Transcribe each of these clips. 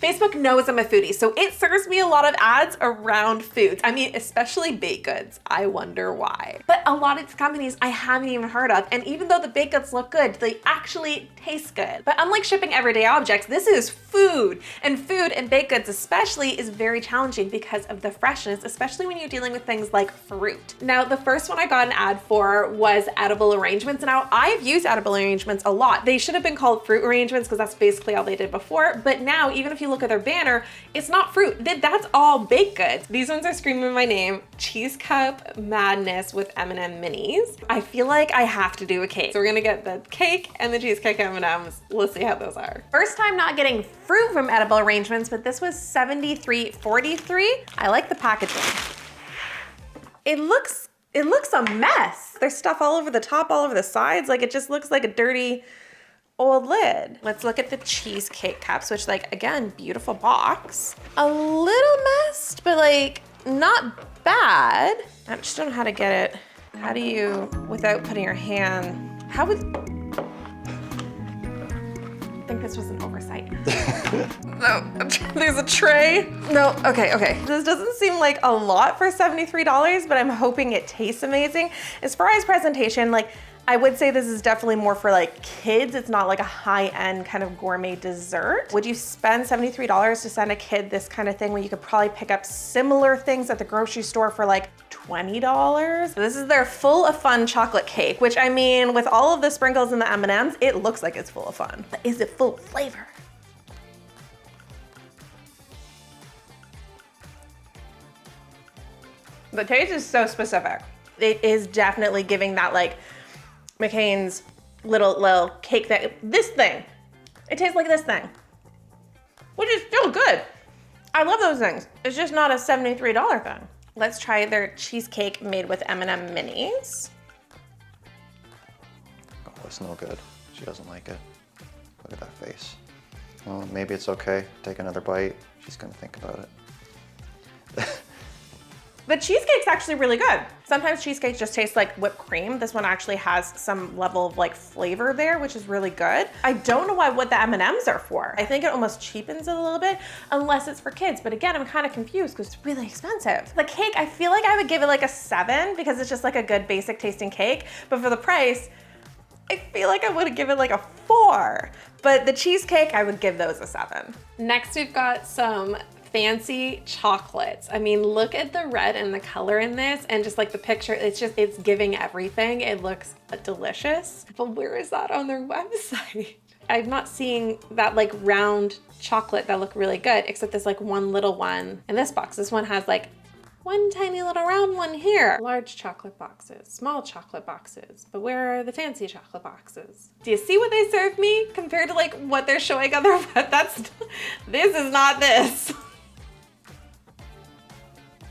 Facebook knows I'm a foodie, so it serves me a lot of ads around foods. I mean, especially baked goods. I wonder why. But a lot of these companies I haven't even heard of, and even though the baked goods look good, they actually taste good. But unlike shipping everyday objects, this is food. And food and baked goods especially is very challenging because of the freshness, especially when you're dealing with things like fruit. Now, the first one I got an ad for was edible arrangements. Now, I've used edible arrangements a lot. They should have been called fruit arrangements because that's basically all they did before. But now, even if you look at their banner, it's not fruit. That's all baked goods. These ones are screaming my name. Cheese Cup Madness with M&M Minis. I feel like I have to do a cake. So we're gonna get the cake and the cheesecake M&Ms. Let's see how those are. First time not getting fruit from edible arrangements, but this was $73.43. I like the packaging. It looks a mess. There's stuff all over the top, all over the sides. Like it just looks like a dirty old lid. Let's look at the cheesecake cups, which like, again, beautiful box. A little messed, but like not bad. I just don't know how to get it. How do you, without putting your hand, how would, I think this was an oversight. No, there's a tray. No, okay. This doesn't seem like a lot for $73, but I'm hoping it tastes amazing. As far as presentation, like, I would say this is definitely more for like kids. It's not like a high-end kind of gourmet dessert. Would you spend $73 to send a kid this kind of thing when you could probably pick up similar things at the grocery store for like $20? So this is their full of fun chocolate cake, which I mean, with all of the sprinkles and the M&Ms, it looks like it's full of fun. But is it full of flavor? The taste is so specific. It is definitely giving that like McCain's little cake that, this thing, it tastes like this thing, which is still good. I love those things. It's just not a $73 thing. Let's try their cheesecake made with M&M Minis. Oh, it's no good. She doesn't like it. Look at that face. Well, maybe it's okay. Take another bite. She's gonna think about it. The cheesecake's actually really good. Sometimes cheesecakes just taste like whipped cream. This one actually has some level of like flavor there, which is really good. I don't know what the M&Ms are for. I think it almost cheapens it a little bit, unless it's for kids. But again, I'm kind of confused because it's really expensive. The cake, I feel like I would give it like a 7 because it's just like a good basic tasting cake. But for the price, I feel like I would give it like a 4. But the cheesecake, I would give those a 7. Next, we've got some fancy chocolates. I mean, look at the red and the color in this and just like the picture, it's giving everything. It looks delicious, but where is that on their website? I'm not seeing that like round chocolate that look really good, except this like one little one in this box. This one has like one tiny little round one here. Large chocolate boxes, small chocolate boxes, but where are the fancy chocolate boxes? Do you see what they served me compared to like what they're showing on their web? This is not this.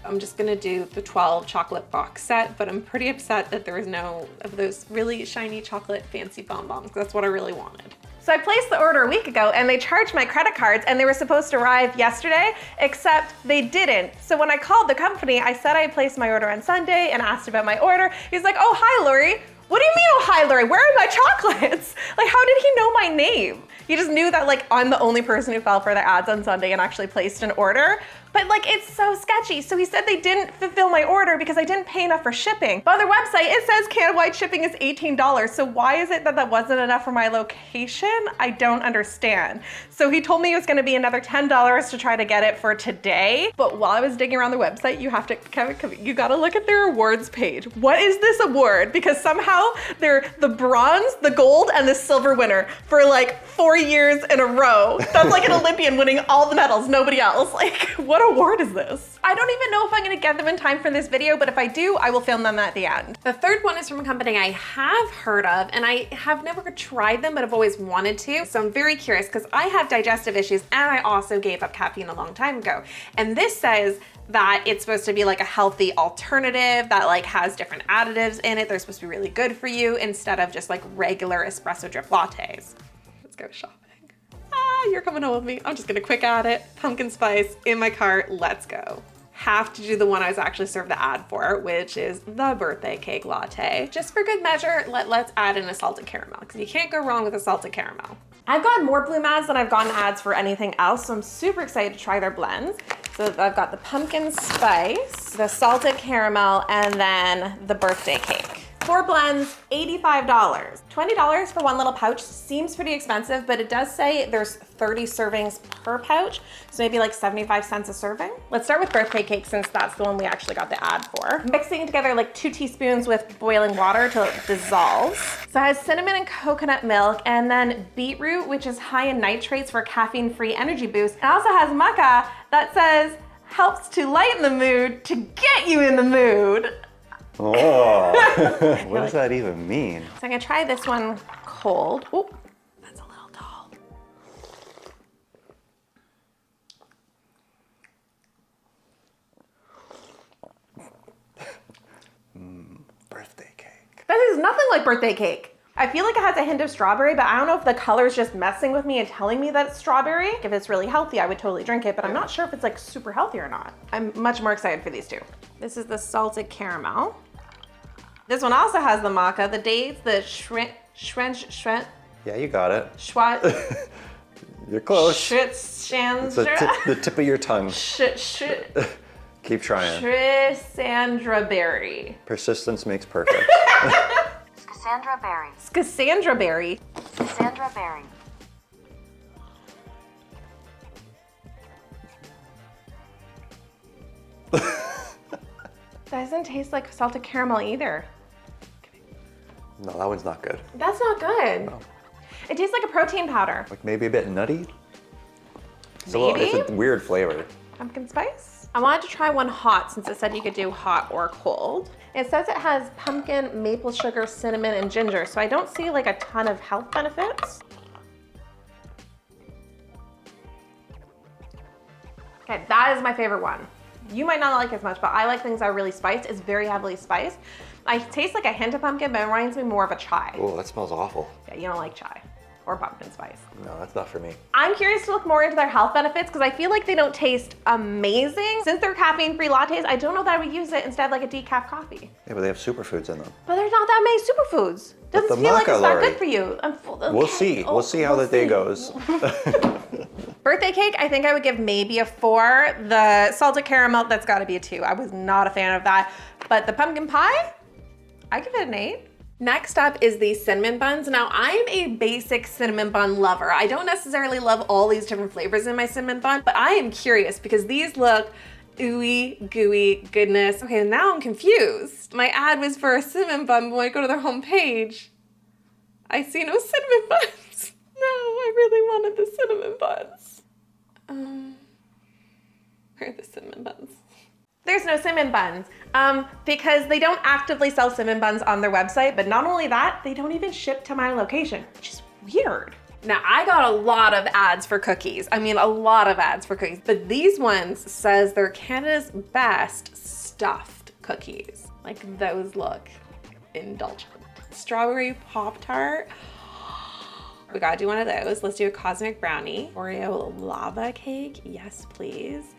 I'm just gonna do the 12 chocolate box set, but I'm pretty upset that there was no of those really shiny chocolate fancy bonbons. That's what I really wanted. So I placed the order a week ago and they charged my credit cards and they were supposed to arrive yesterday, except they didn't. So when I called the company, I said I placed my order on Sunday and asked about my order. He's like, oh, hi, Lori. What do you mean, oh, hi, Lori? Where are my chocolates? Like, how did he know my name? He just knew that like I'm the only person who fell for the ads on Sunday and actually placed an order. But like, it's so sketchy. So he said they didn't fulfill my order because I didn't pay enough for shipping. But on their website, it says Canada-wide shipping is $18. So why is it that that wasn't enough for my location? I don't understand. So he told me it was gonna be another $10 to try to get it for today. But while I was digging around the website, you have to, Kevin, you gotta look at their awards page. What is this award? Because somehow they're the bronze, the gold, and the silver winner for like 4 years in a row. That's like an Olympian winning all the medals, nobody else. Like, what award is this? I don't even know if I'm gonna get them in time for this video, but if I do, I will film them at the end. The third one is from a company I have heard of, and I have never tried them, but I've always wanted to. So I'm very curious because I have digestive issues and I also gave up caffeine a long time ago. And this says that it's supposed to be like a healthy alternative that like has different additives in it. They're supposed to be really good for you instead of just like regular espresso drip lattes. Let's go shopping. You're coming home with me. I'm just gonna quick add it. Pumpkin spice in my cart, let's go. Have to do the one I was actually served the ad for, which is the birthday cake latte. Just for good measure, let's add in a salted caramel because you can't go wrong with a salted caramel. I've gotten more Bloom ads than I've gotten ads for anything else, so I'm super excited to try their blends. So I've got the pumpkin spice, the salted caramel, and then the birthday cake. 4 blends, $85. $20 for one little pouch seems pretty expensive, but it does say there's 30 servings per pouch, so maybe like 75 cents a serving. Let's start with birthday cake since that's the one we actually got the ad for. Mixing together like 2 teaspoons with boiling water till it dissolves. So it has cinnamon and coconut milk, and then beetroot, which is high in nitrates for caffeine-free energy boost. It also has maca that says helps to lighten the mood to get you in the mood. Oh, what does that even mean? So I'm gonna try this one cold. Oh, that's a little tall. Birthday cake. That is nothing like birthday cake. I feel like it has a hint of strawberry, but I don't know if the color's just messing with me and telling me that it's strawberry. If it's really healthy, I would totally drink it, but I'm not sure if it's like super healthy or not. I'm much more excited for these two. This is the salted caramel. This one also has the maca, the dates, the shrimp. Yeah, you got it. Schwat. You're close. It's the tip of your tongue. Keep trying. Schisandra berry. Persistence makes perfect. Schisandra berry. Schisandra berry. Schisandra berry. Doesn't taste like salted caramel either. No, that one's not good. That's not good. No. It tastes like a protein powder. Like maybe a bit nutty. Maybe? It's a weird flavor. Pumpkin spice. I wanted to try one hot since it said you could do hot or cold. It says it has pumpkin, maple sugar, cinnamon, and ginger, so I don't see like a ton of health benefits. Okay, that is my favorite one. You might not like it as much, but I like things that are really spiced. It's very heavily spiced. I taste like a hint of pumpkin, but it reminds me more of a chai. Oh, that smells awful. Yeah, you don't like chai or pumpkin spice. No, that's not for me. I'm curious to look more into their health benefits because I feel like they don't taste amazing. Since they're caffeine-free lattes, I don't know that I would use it instead of like a decaf coffee. Yeah, but they have superfoods in them. But there's not that many superfoods. Doesn't the feel like it's maca, not Lori. good for you. We'll see. We'll see how the day goes. Birthday cake, I think I would give maybe a 4. The salted caramel, that's gotta be a 2. I was not a fan of that. But the pumpkin pie, I give it an 8. Next up is the cinnamon buns. Now I'm a basic cinnamon bun lover. I don't necessarily love all these different flavors in my cinnamon bun, but I am curious because these look ooey gooey goodness. Okay, now I'm confused. My ad was for a cinnamon bun, but when I go to their homepage, I see no cinnamon buns. No, I really wanted the cinnamon buns. Where are the cinnamon buns? There's no cinnamon buns because they don't actively sell cinnamon buns on their website, but not only that, they don't even ship to my location, which is weird. Now, I got a lot of ads for cookies. I mean, a lot of ads for cookies, but these ones says they're Canada's best stuffed cookies. Like those look indulgent. Strawberry Pop-Tart. We gotta do one of those. Let's do a cosmic brownie. Oreo lava cake, yes please.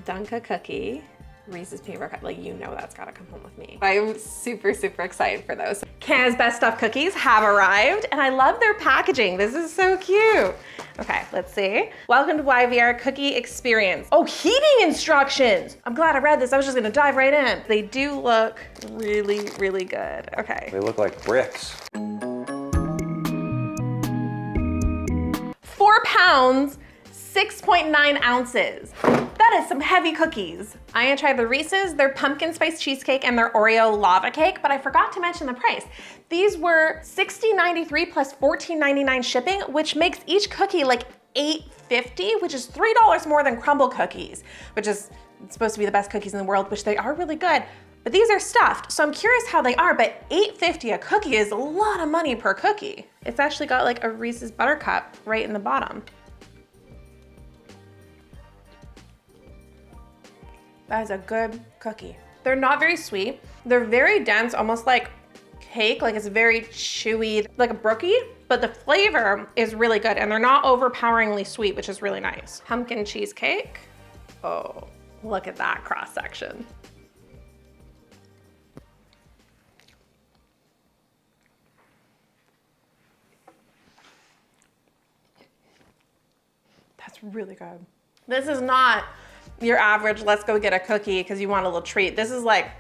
Dunka cookie. Reese's peanut butter cup, like you know that's gotta come home with me. I'm super, super excited for those. Canada's best stuffed cookies have arrived and I love their packaging. This is so cute. Okay, let's see. Welcome to YVR Cookie Experience. Oh, heating instructions. I'm glad I read this. I was just gonna dive right in. They do look really, really good. Okay. They look like bricks. 4 pounds, 6.9 ounces. That is some heavy cookies. I'm gonna try the Reese's, their pumpkin spice cheesecake, and their Oreo lava cake, but I forgot to mention the price. These were $60.93 plus $14.99 shipping, which makes each cookie like $8.50, which is $3 more than crumble cookies, which is supposed to be the best cookies in the world, which they are really good. But these are stuffed, so I'm curious how they are, but $8.50 a cookie is a lot of money per cookie. It's actually got like a Reese's Buttercup right in the bottom. That is a good cookie. They're not very sweet. They're very dense, almost like cake, like it's very chewy, like a brookie, but the flavor is really good and they're not overpoweringly sweet, which is really nice. Pumpkin cheesecake. Oh, look at that cross section. It's really good. This is not your average, let's go get a cookie because you want a little treat. This is like,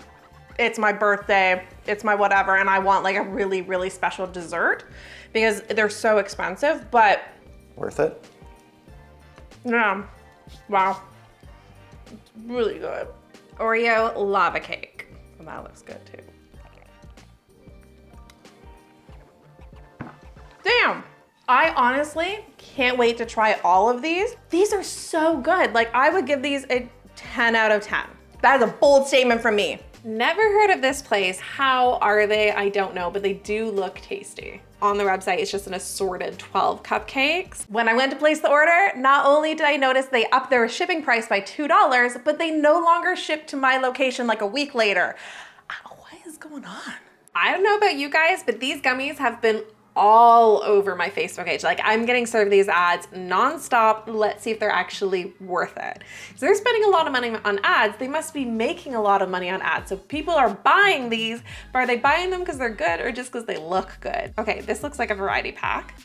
it's my birthday, it's my whatever, and I want like a really, really special dessert because they're so expensive, but. Worth it? Yeah, wow. It's really good. Oreo lava cake. Well, that looks good too. Damn. I honestly can't wait to try all of these. These are so good. Like I would give these a 10 out of 10. That is a bold statement from me. Never heard of this place. How are they? I don't know, but they do look tasty. On the website, it's just an assorted 12 cupcakes. When I went to place the order, not only did I notice they upped their shipping price by $2, but they no longer ship to my location like a week later. What is going on? I don't know about you guys, but these gummies have been all over my Facebook page. Like I'm getting served these ads nonstop. Let's see if they're actually worth it. So they're spending a lot of money on ads. They must be making a lot of money on ads. So people are buying these, but are they buying them because they're good or just because they look good? Okay, this looks like a variety pack.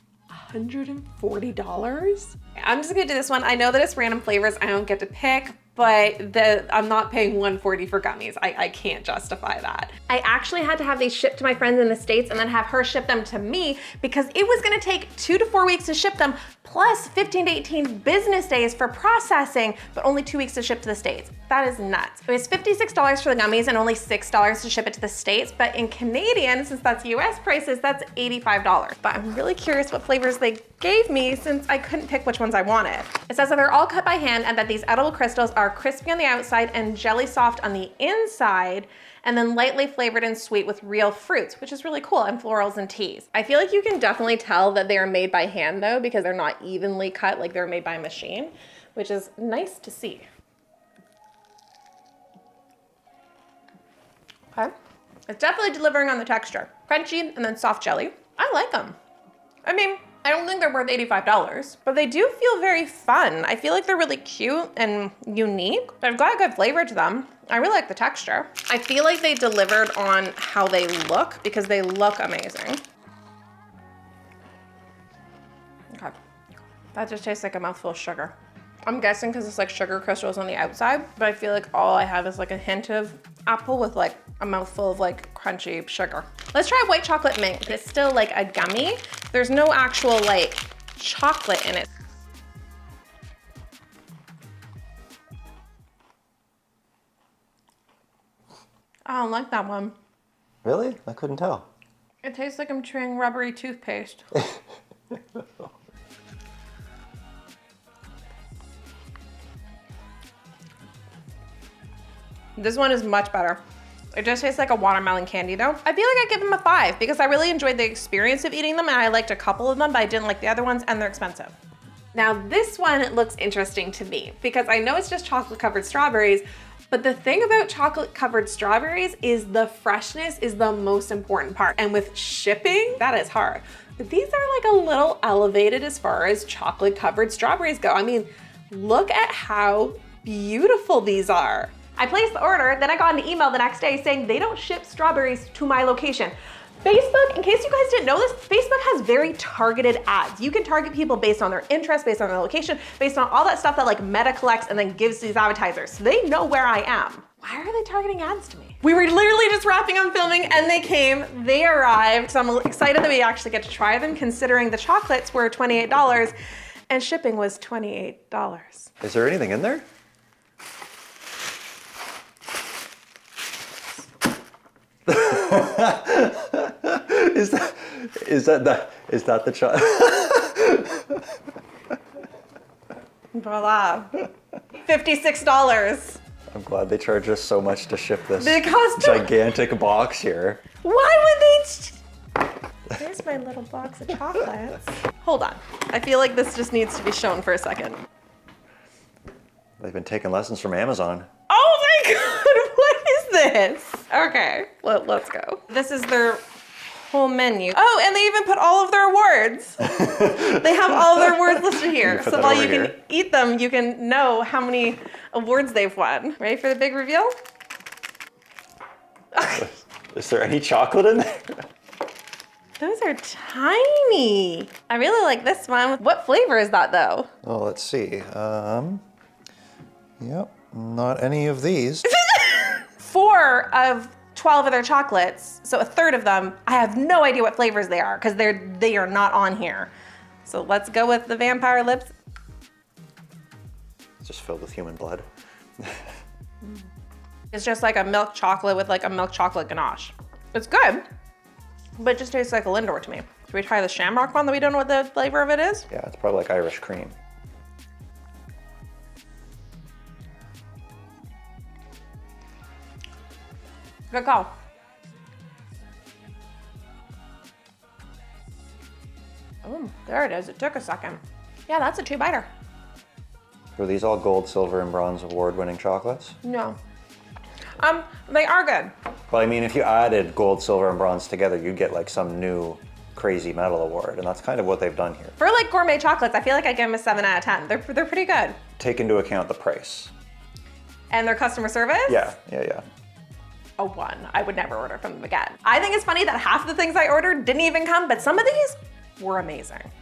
$140? I'm just gonna do this one. I know that it's random flavors I don't get to pick, but I'm not paying $140 for gummies. I can't justify that. I actually had to have these shipped to my friends in the States and then have her ship them to me because it was gonna take 2 to 4 weeks to ship them, plus 15 to 18 business days for processing, but only 2 weeks to ship to the States. That is nuts. It was $56 for the gummies and only $6 to ship it to the States, but in Canadian, since that's US prices, that's $85. But I'm really curious what flavors they gave me since I couldn't pick which ones I wanted. It says that they're all cut by hand and that these edible crystals are crispy on the outside and jelly soft on the inside, and then lightly flavored and sweet with real fruits, which is really cool, and florals and teas. I feel like you can definitely tell that they are made by hand though, because they're not evenly cut like they're made by a machine, which is nice to see. Okay, it's definitely delivering on the texture. Crunchy and then soft jelly. I like them. I mean, I don't think they're worth $85, but they do feel very fun. I feel like they're really cute and unique. They've got a good flavor to them. I really like the texture. I feel like they delivered on how they look because they look amazing. Okay, that just tastes like a mouthful of sugar. I'm guessing because it's like sugar crystals on the outside, but I feel like all I have is like a hint of apple with like a mouthful of like crunchy sugar. Let's try white chocolate mint. It's still like a gummy. There's no actual like chocolate in it. I don't like that one. Really? I couldn't tell. It tastes like I'm chewing rubbery toothpaste. This one is much better. It just tastes like a watermelon candy though. I feel like I give them a 5 because I really enjoyed the experience of eating them and I liked a couple of them, but I didn't like the other ones and they're expensive. Now this one looks interesting to me because I know it's just chocolate covered strawberries, but the thing about chocolate covered strawberries is the freshness is the most important part. And with shipping, that is hard. But these are like a little elevated as far as chocolate covered strawberries go. I mean, look at how beautiful these are. I placed the order, then I got an email the next day saying they don't ship strawberries to my location. Facebook, in case you guys didn't know this, Facebook has very targeted ads. You can target people based on their interest, based on their location, based on all that stuff that like Meta collects and then gives these advertisers. So they know where I am. Why are they targeting ads to me? We were literally just wrapping up filming and they came, they arrived. So I'm excited that we actually get to try them considering the chocolates were $28 and shipping was $28. Is there anything in there? Is that the chocolate? Voila. $56. I'm glad they charge us so much to ship this Because gigantic box here. why would they? Here's my little box of chocolates. Hold on. I feel like this just needs to be shown for a second. They've been taking lessons from Amazon. Oh my God, what is this? Okay, let's go. This is their whole menu. Oh, and they even put all of their awards. They have all of their awards listed here. So while you can eat them, you can know how many awards they've won. Ready for the big reveal? Is there any chocolate in there? Those are tiny. I really like this one. What flavor is that though? Oh, let's see. Yep, not any of these. 4 of 12 of their chocolates, so a third of them, I have no idea what flavors they are because they are not on here. So let's go with the vampire lips. It's just filled with human blood. It's just like a milk chocolate with like a milk chocolate ganache. It's good, but it just tastes like a Lindor to me. Should we try the Shamrock one that we don't know what the flavor of it is? Yeah, it's probably like Irish cream. Good call. Oh, there it is. It took a second. Yeah, that's a 2-biter. Were these all gold, silver, and bronze award-winning chocolates? No. They are good. Well, I mean, if you added gold, silver, and bronze together, you'd get like some new crazy medal award, and that's kind of what they've done here. For like gourmet chocolates, I feel like I give them a 7 out of 10. They're pretty good. Take into account the price. And their customer service? Yeah. A 1. I would never order from them again. I think it's funny that half the things I ordered didn't even come, but some of these were amazing.